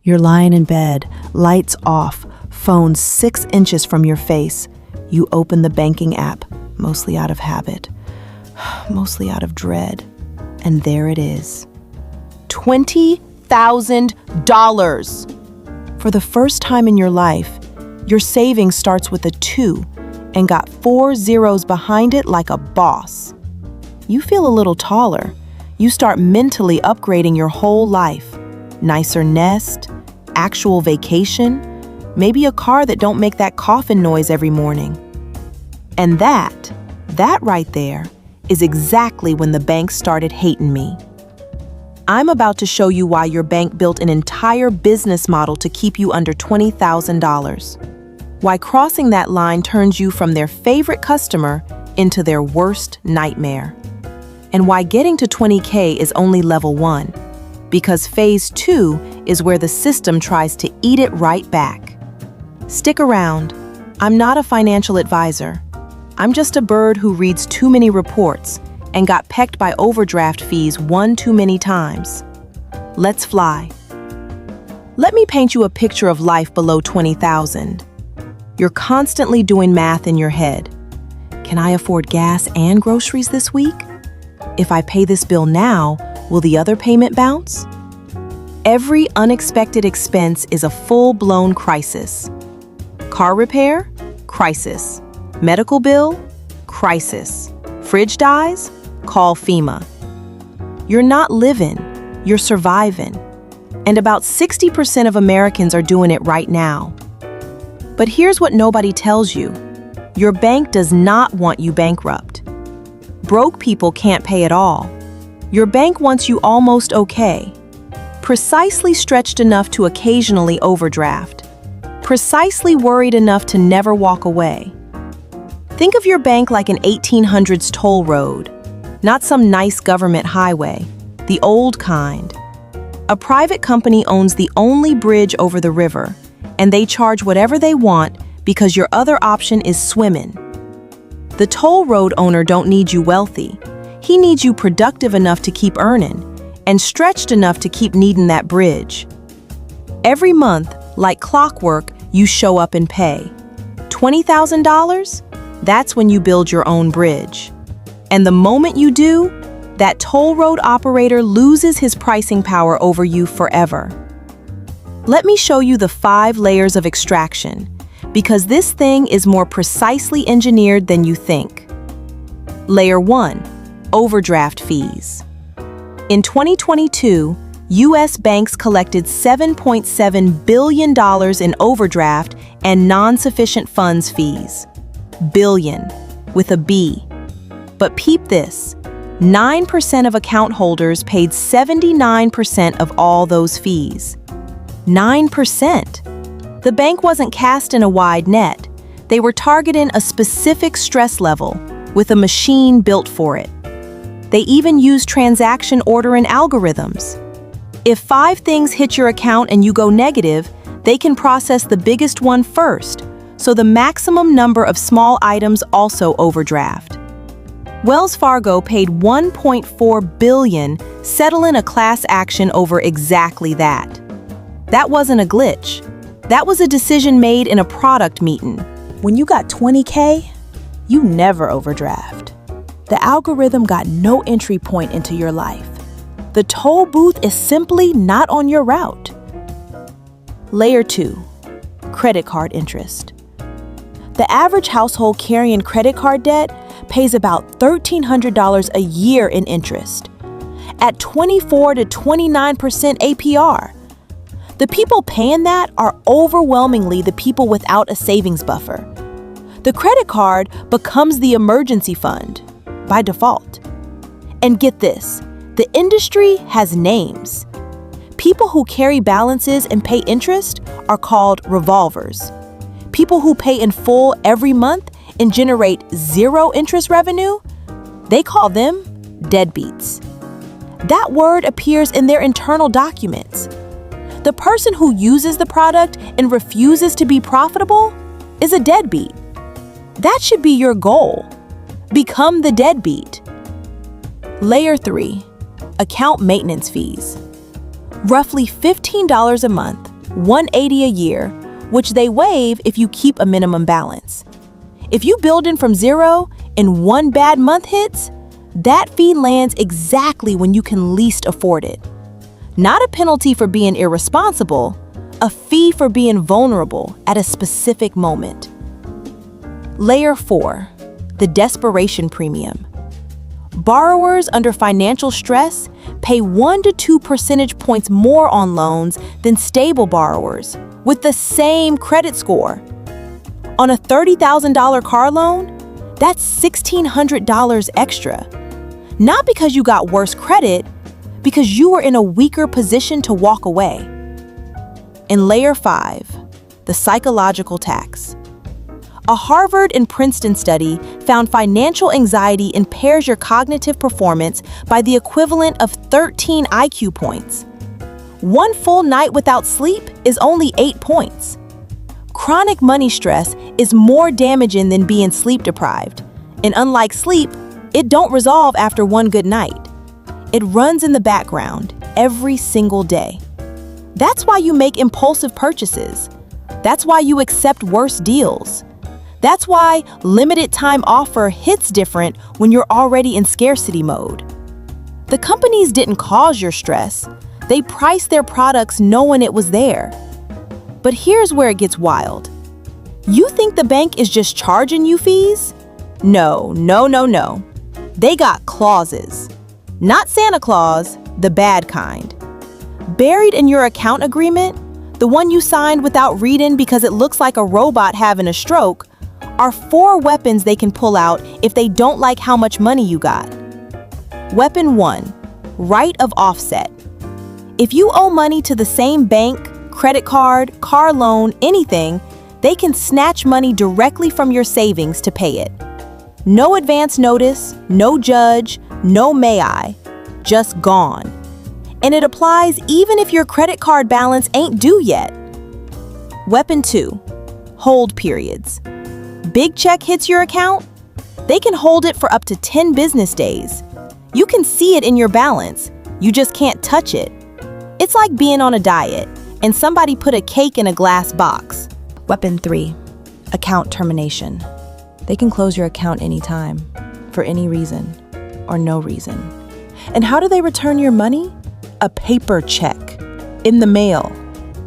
You're lying in bed, lights off, phone 6 inches from your face. You open the banking app, mostly out of habit, mostly out of dread. And there it is. $20,000! For the first time in your life, your savings starts with a 2 and got 4 zeros behind it like a boss. You feel a little taller. You start mentally upgrading your whole life. Nicer nest, actual vacation, maybe a car that don't make that coffin noise every morning. And that right there is exactly when the bank started hating me. I'm about to show you why your bank built an entire business model to keep you under $20,000. Why crossing that line turns you from their favorite customer into their worst nightmare. And why getting to 20K is only level 1, because phase 2 is where the system tries to eat it right back. Stick around. I'm not a financial advisor. I'm just a bird who reads too many reports and got pecked by overdraft fees one too many times. Let's fly. Let me paint you a picture of life below 20,000. You're constantly doing math in your head. Can I afford gas and groceries this week? If I pay this bill now, will the other payment bounce? Every unexpected expense is a full-blown crisis. Car repair? Crisis. Medical bill? Crisis. Fridge dies? Call FEMA. You're not living, you're surviving. And about 60% of Americans are doing it right now. But here's what nobody tells you. Your bank does not want you bankrupt. Broke people can't pay at all. Your bank wants you almost okay. Precisely stretched enough to occasionally overdraft. Precisely worried enough to never walk away. Think of your bank like an 1800s toll road, not some nice government highway, the old kind. A private company owns the only bridge over the river, and they charge whatever they want because your other option is swimming. The toll road owner don't need you wealthy. He needs you productive enough to keep earning and stretched enough to keep needing that bridge. Every month, like clockwork, you show up and pay. $20,000? That's when you build your own bridge. And the moment you do, that toll road operator loses his pricing power over you forever. Let me show you the 5 layers of extraction, because this thing is more precisely engineered than you think. Layer 1, overdraft fees. In 2022, U.S. banks collected $7.7 billion in overdraft and non-sufficient funds fees. Billion, with a B. But peep this, 9% of account holders paid 79% of all those fees. 9%. The bank wasn't cast in a wide net. They were targeting a specific stress level with a machine built for it. They even used transaction ordering algorithms. If 5 things hit your account and you go negative, they can process the biggest one first, so the maximum number of small items also overdraft. Wells Fargo paid $1.4 billion settling a class action over exactly that. That wasn't a glitch. That was a decision made in a product meeting. When you got 20K, you never overdraft. The algorithm got no entry point into your life. The toll booth is simply not on your route. Layer 2, credit card interest. The average household carrying credit card debt pays about $1,300 a year in interest, at 24 to 29% APR. The people paying that are overwhelmingly the people without a savings buffer. The credit card becomes the emergency fund, by default. And get this, the industry has names. People who carry balances and pay interest are called revolvers. People who pay in full every month and generate 0 interest revenue, they call them deadbeats. That word appears in their internal documents. The person who uses the product and refuses to be profitable is a deadbeat. That should be your goal. Become the deadbeat. Layer 3, account maintenance fees. Roughly $15 a month, $180 a year, which they waive if you keep a minimum balance. If you build in from zero and one bad month hits, that fee lands exactly when you can least afford it. Not a penalty for being irresponsible, a fee for being vulnerable at a specific moment. Layer 4, the desperation premium. Borrowers under financial stress pay 1 to 2 percentage points more on loans than stable borrowers with the same credit score. On a $30,000 car loan, that's $1,600 extra. Not because you got worse credit, because you were in a weaker position to walk away. In Layer 5, the psychological tax. A Harvard and Princeton study found financial anxiety impairs your cognitive performance by the equivalent of 13 IQ points. One full night without sleep is only 8 points. Chronic money stress is more damaging than being sleep deprived. And unlike sleep, it don't resolve after one good night. It runs in the background every single day. That's why you make impulsive purchases. That's why you accept worse deals. That's why limited time offer hits different when you're already in scarcity mode. The companies didn't cause your stress. They priced their products knowing it was there. But here's where it gets wild. You think the bank is just charging you fees? No. They got clauses. Not Santa Claus, the bad kind. Buried in your account agreement, the one you signed without reading because it looks like a robot having a stroke, are 4 weapons they can pull out if they don't like how much money you got. Weapon 1, right of offset. If you owe money to the same bank, credit card, car loan, anything, they can snatch money directly from your savings to pay it. No advance notice, no judge, no may I, just gone. And it applies even if your credit card balance ain't due yet. Weapon 2, hold periods. Big check hits your account? They can hold it for up to 10 business days. You can see it in your balance, you just can't touch it. It's like being on a diet and somebody put a cake in a glass box. Weapon 3, account termination. They can close your account anytime, for any reason, or no reason. And how do they return your money? A paper check, in the mail.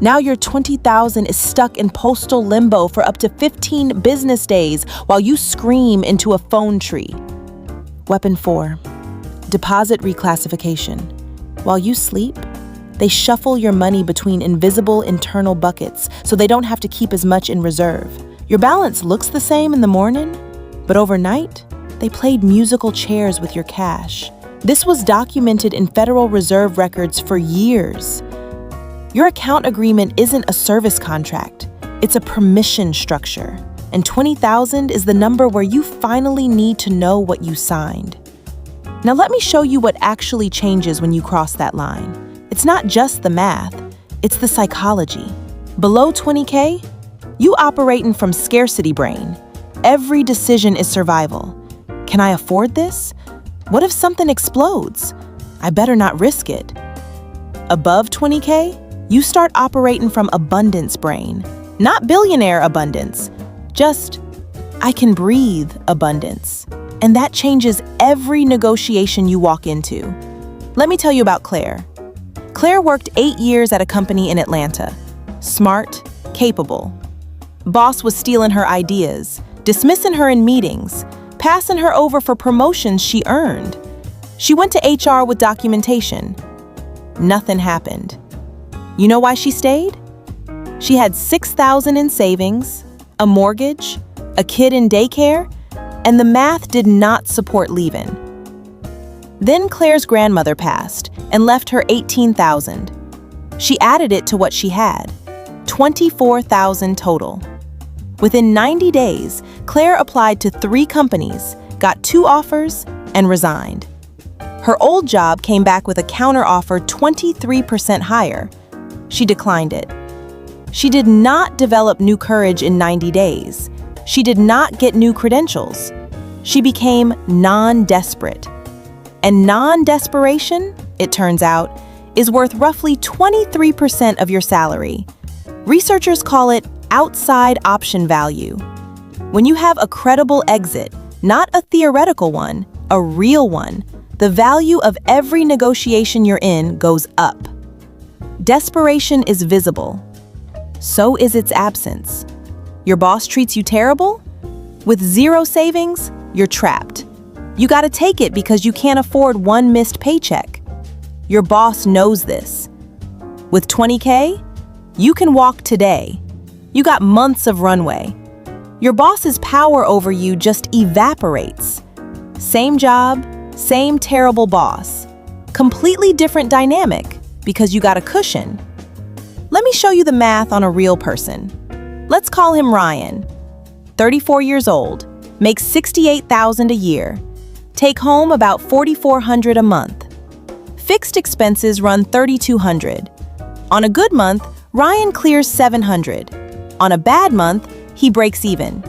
Now your $20,000 is stuck in postal limbo for up to 15 business days while you scream into a phone tree. Weapon 4, deposit reclassification. While you sleep, they shuffle your money between invisible internal buckets so they don't have to keep as much in reserve. Your balance looks the same in the morning, but overnight, they played musical chairs with your cash. This was documented in Federal Reserve records for years. Your account agreement isn't a service contract, it's a permission structure. And $20,000 is the number where you finally need to know what you signed. Now let me show you what actually changes when you cross that line. It's not just the math, it's the psychology. Below 20K, you operating from scarcity brain. Every decision is survival. Can I afford this? What if something explodes? I better not risk it. Above 20K, you start operating from abundance brain, not billionaire abundance, just I can breathe abundance. And that changes every negotiation you walk into. Let me tell you about Claire. Claire worked 8 years at a company in Atlanta. Smart, capable. Boss was stealing her ideas, dismissing her in meetings, passing her over for promotions she earned. She went to HR with documentation. Nothing happened. You know why she stayed? She had $6,000 in savings, a mortgage, a kid in daycare, and the math did not support leaving. Then Claire's grandmother passed and left her $18,000. She added it to what she had, $24,000 total. Within 90 days, Claire applied to 3 companies, got 2 offers, and resigned. Her old job came back with a counteroffer 23% higher. She declined it. She did not develop new courage in 90 days. She did not get new credentials. She became non-desperate. And non-desperation, it turns out, is worth roughly 23% of your salary. Researchers call it outside option value. When you have a credible exit, not a theoretical one, a real one, the value of every negotiation you're in goes up. Desperation is visible. So is its absence. Your boss treats you terrible? With zero savings, you're trapped. You gotta take it because you can't afford one missed paycheck. Your boss knows this. With 20K, you can walk today. You got months of runway. Your boss's power over you just evaporates. Same job, same terrible boss. Completely different dynamic because you got a cushion. Let me show you the math on a real person. Let's call him Ryan. 34 years old, makes $68,000 a year. Take home about $4,400 a month. Fixed expenses run $3,200. On a good month, Ryan clears $700. On a bad month, he breaks even.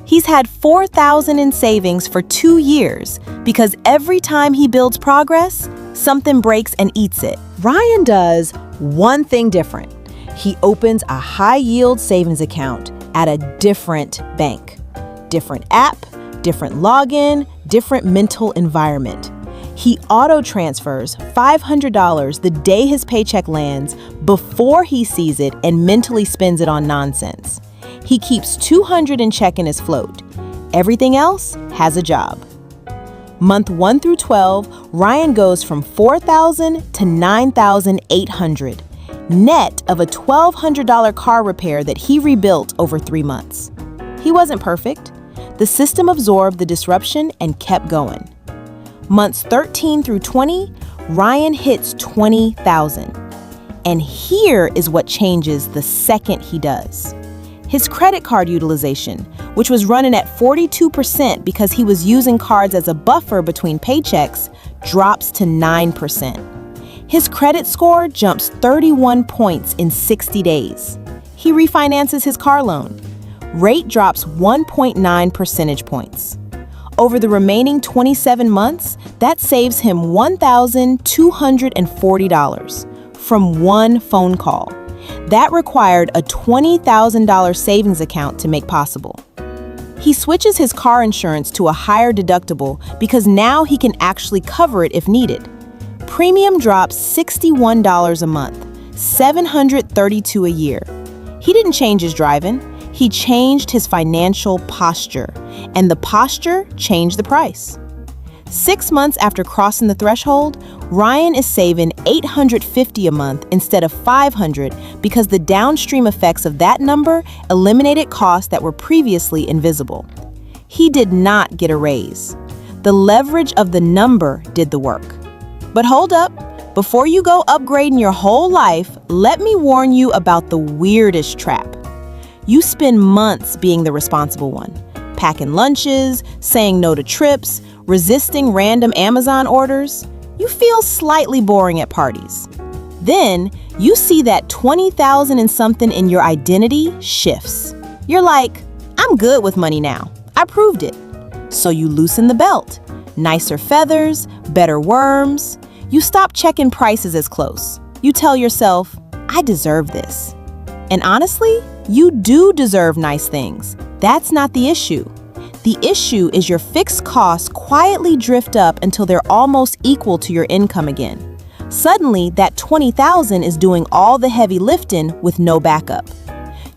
He's had $4,000 in savings for 2 years because every time he builds progress, something breaks and eats it. Ryan does one thing different. He opens a high-yield savings account at a different bank. Different app, different login, different mental environment. He auto-transfers $500 the day his paycheck lands before he sees it and mentally spends it on nonsense. He keeps $200 in check in his float. Everything else has a job. Month 1 through 12, Ryan goes from $4,000 to $9,800, net of a $1,200 car repair that he rebuilt over 3 months. He wasn't perfect. The system absorbed the disruption and kept going. Months 13 through 20, Ryan hits $20,000. And here is what changes the second he does. His credit card utilization, which was running at 42% because he was using cards as a buffer between paychecks, drops to 9%. His credit score jumps 31 points in 60 days. He refinances his car loan. Rate drops 1.9 percentage points. Over the remaining 27 months, that saves him $1,240 from one phone call. That required a $20,000 savings account to make possible. He switches his car insurance to a higher deductible because now he can actually cover it if needed. Premium drops $61 a month, $732 a year. He didn't change his driving, he changed his financial posture, and the posture changed the price. 6 months after crossing the threshold, Ryan is saving $850 a month instead of $500 because the downstream effects of that number eliminated costs that were previously invisible. He did not get a raise. The leverage of the number did the work. But hold up, before you go upgrading your whole life, let me warn you about the weirdest trap. You spend months being the responsible one, packing lunches, saying no to trips, resisting random Amazon orders. You feel slightly boring at parties. Then you see that 20,000 and something in your identity shifts. You're like, I'm good with money now. I proved it. So you loosen the belt. Nicer feathers, better worms. You stop checking prices as close. You tell yourself, I deserve this. And honestly, you do deserve nice things. That's not the issue. The issue is your fixed costs quietly drift up until they're almost equal to your income again. Suddenly, that 20,000 is doing all the heavy lifting with no backup.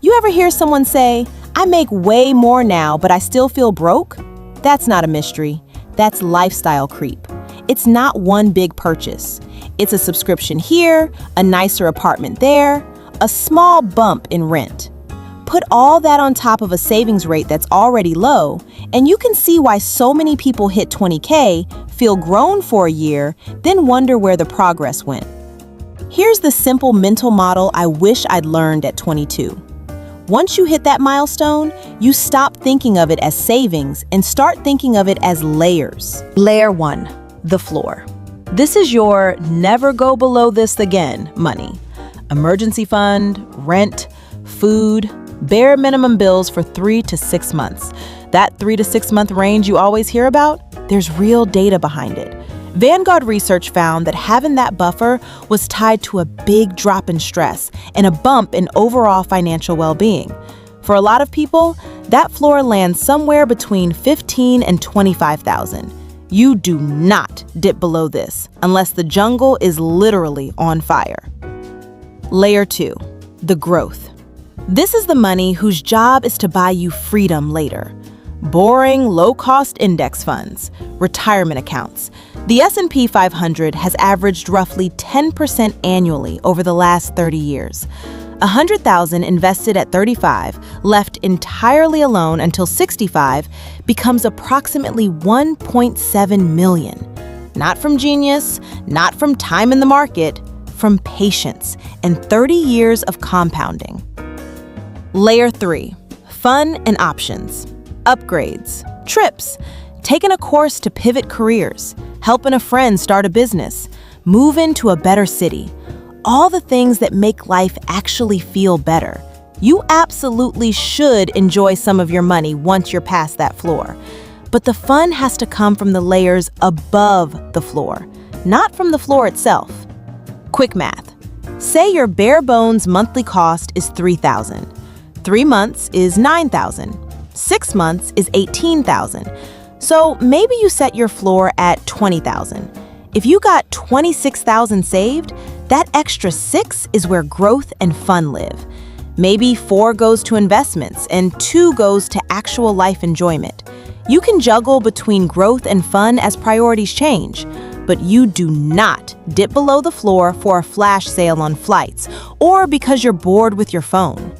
You ever hear someone say, I make way more now, but I still feel broke? That's not a mystery. That's lifestyle creep. It's not one big purchase. It's a subscription here, a nicer apartment there, a small bump in rent. Put all that on top of a savings rate that's already low, and you can see why so many people hit 20K, feel grown for a year, then wonder where the progress went. Here's the simple mental model I wish I'd learned at 22. Once you hit that milestone, you stop thinking of it as savings and start thinking of it as layers. Layer 1, the floor. This is your never go below this again money. Emergency fund, rent, food, bare minimum bills for 3 to 6 months. That 3 to 6 month range you always hear about, there's real data behind it. Vanguard research found that having that buffer was tied to a big drop in stress and a bump in overall financial well-being. For a lot of people, that floor lands somewhere between $15,000 and $25,000. You do not dip below this unless the jungle is literally on fire. Layer 2, the growth. This is the money whose job is to buy you freedom later. Boring, low-cost index funds, retirement accounts. The S&P 500 has averaged roughly 10% annually over the last 30 years. $100,000 invested at 35, left entirely alone until 65, becomes approximately $1.7 million. Not from genius, not from time in the market, from patience and 30 years of compounding. Layer 3, fun and options. Upgrades, trips, taking a course to pivot careers, helping a friend start a business, move into a better city. All the things that make life actually feel better. You absolutely should enjoy some of your money once you're past that floor. But the fun has to come from the layers above the floor, not from the floor itself. Quick math. Say your bare bones monthly cost is $3,000. 3 months is $9,000. 6 months is $18,000. So maybe you set your floor at $20,000. If you got $26,000 saved, that extra 6 is where growth and fun live. Maybe 4 goes to investments and 2 goes to actual life enjoyment. You can juggle between growth and fun as priorities change, but you do not dip below the floor for a flash sale on flights or because you're bored with your phone.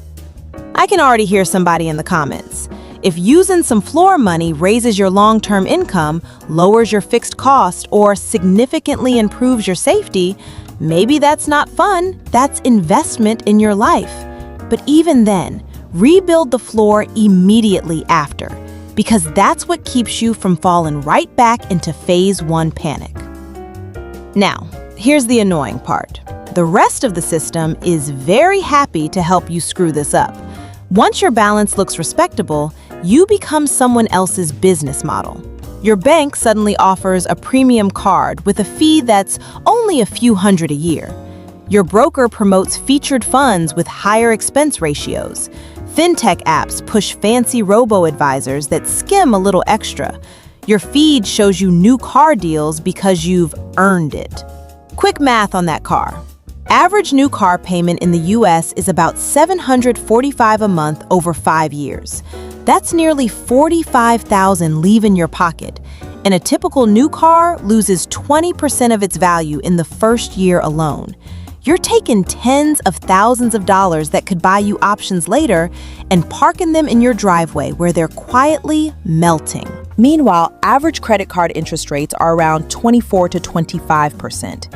I can already hear somebody in the comments. If using some floor money raises your long-term income, lowers your fixed cost, or significantly improves your safety, maybe that's not fun, that's investment in your life. But even then, rebuild the floor immediately after, because that's what keeps you from falling right back into phase 1 panic. Now, here's the annoying part. The rest of the system is very happy to help you screw this up. Once your balance looks respectable, you become someone else's business model. Your bank suddenly offers a premium card with a fee that's only a few hundred a year. Your broker promotes featured funds with higher expense ratios. Fintech apps push fancy robo-advisors that skim a little extra. Your feed shows you new car deals because you've earned it. Quick math on that car. Average new car payment in the US is about $745 a month over 5 years. That's nearly $45,000 leaving your pocket, and a typical new car loses 20% of its value in the first year alone. You're taking tens of thousands of dollars that could buy you options later and parking them in your driveway where they're quietly melting. Meanwhile, average credit card interest rates are around 24 to 25%.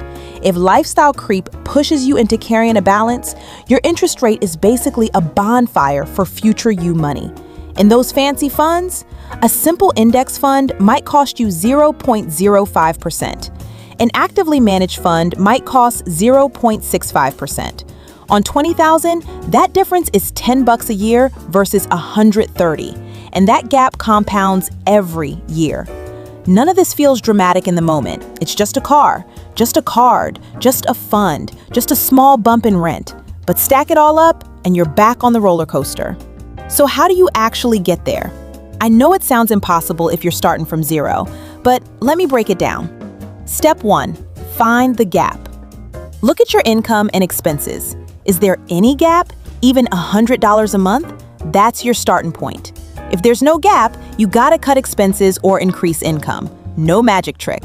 If lifestyle creep pushes you into carrying a balance, your interest rate is basically a bonfire for future you money. In those fancy funds, a simple index fund might cost you 0.05%. An actively managed fund might cost 0.65%. On $20,000, that difference is $10 a year versus $130, and that gap compounds every year. None of this feels dramatic in the moment. It's just a car, just a card, just a fund, just a small bump in rent. But stack it all up, and you're back on the roller coaster. So how do you actually get there? I know it sounds impossible if you're starting from zero, but let me break it down. Step 1, find the gap. Look at your income and expenses. Is there any gap, even $100 a month? That's your starting point. If there's no gap, you gotta cut expenses or increase income. No magic trick.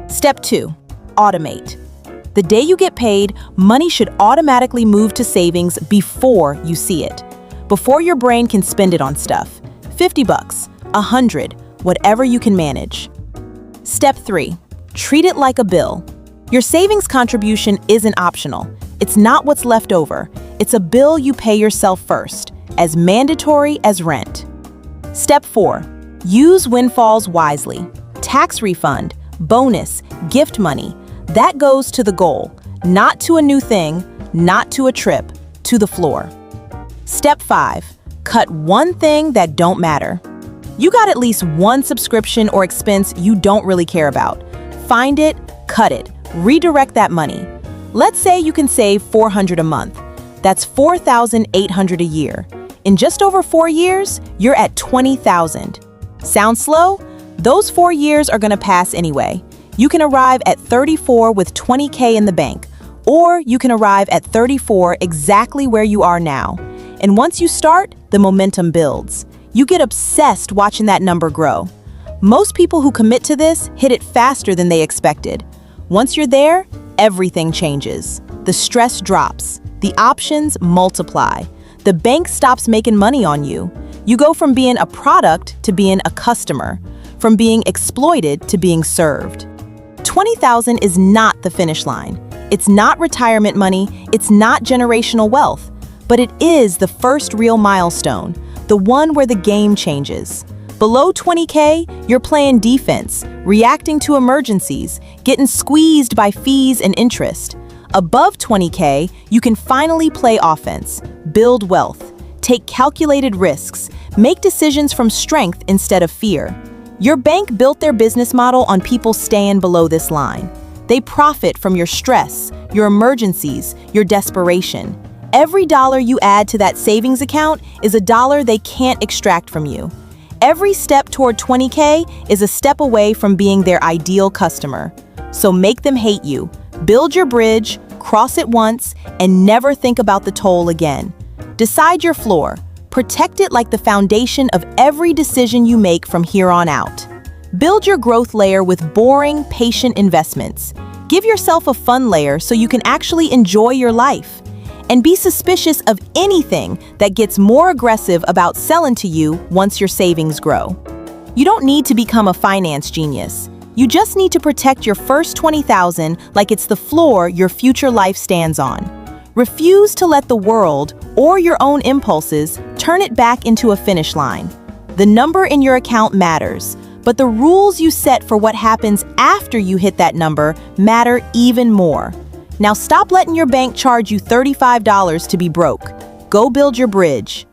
Step 2, automate. The day you get paid, money should automatically move to savings before you see it. Before your brain can spend it on stuff. $50, $100, whatever you can manage. Step 3, treat it like a bill. Your savings contribution isn't optional. It's not what's left over. It's a bill you pay yourself first, as mandatory as rent. Step 4, use windfalls wisely. Tax refund, bonus, gift money. That goes to the goal, not to a new thing, not to a trip, to the floor. Step 5, cut one thing that don't matter. You got at least one subscription or expense you don't really care about. Find it, cut it, redirect that money. Let's say you can save $400 a month. That's $4,800 a year. In just over 4 years, you're at $20,000. Sound slow? Those 4 years are gonna pass anyway. You can arrive at 34 with $20K in the bank, or you can arrive at 34 exactly where you are now. And once you start, the momentum builds. You get obsessed watching that number grow. Most people who commit to this hit it faster than they expected. Once you're there, everything changes. The stress drops. The options multiply. The bank stops making money on you. You go from being a product to being a customer, from being exploited to being served. $20,000 is not the finish line. It's not retirement money. It's not generational wealth. But it is the first real milestone, the one where the game changes. Below 20K, you're playing defense, reacting to emergencies, getting squeezed by fees and interest. Above 20K, you can finally play offense, build wealth, take calculated risks, make decisions from strength instead of fear. Your bank built their business model on people staying below this line. They profit from your stress, your emergencies, your desperation. Every dollar you add to that savings account is a dollar they can't extract from you. Every step toward 20K is a step away from being their ideal customer. So make them hate you. Build your bridge, cross it once, and never think about the toll again. Decide your floor. Protect it like the foundation of every decision you make from here on out. Build your growth layer with boring, patient investments. Give yourself a fun layer so you can actually enjoy your life. And be suspicious of anything that gets more aggressive about selling to you once your savings grow. You don't need to become a finance genius. You just need to protect your first $20,000 like it's the floor your future life stands on. Refuse to let the world or your own impulses turn it back into a finish line. The number in your account matters, but the rules you set for what happens after you hit that number matter even more. Now stop letting your bank charge you $35 to be broke. Go build your bridge.